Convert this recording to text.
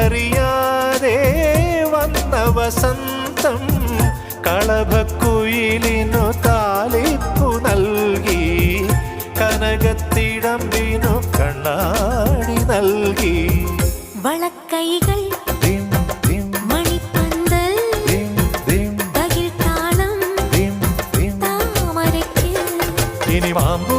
അറിയാതെ വന്ന വസന്തം കളഭക്കുയിലിനു താലിപ്പു നൽകി കനകത്തിടമ്പിനു കണ്ണാടി നൽകി വളക്കൈകൾ മണിപ്പന്തൽ തകിൽ താളം താമരയ്ക്ക് ഇനി മാമ്പു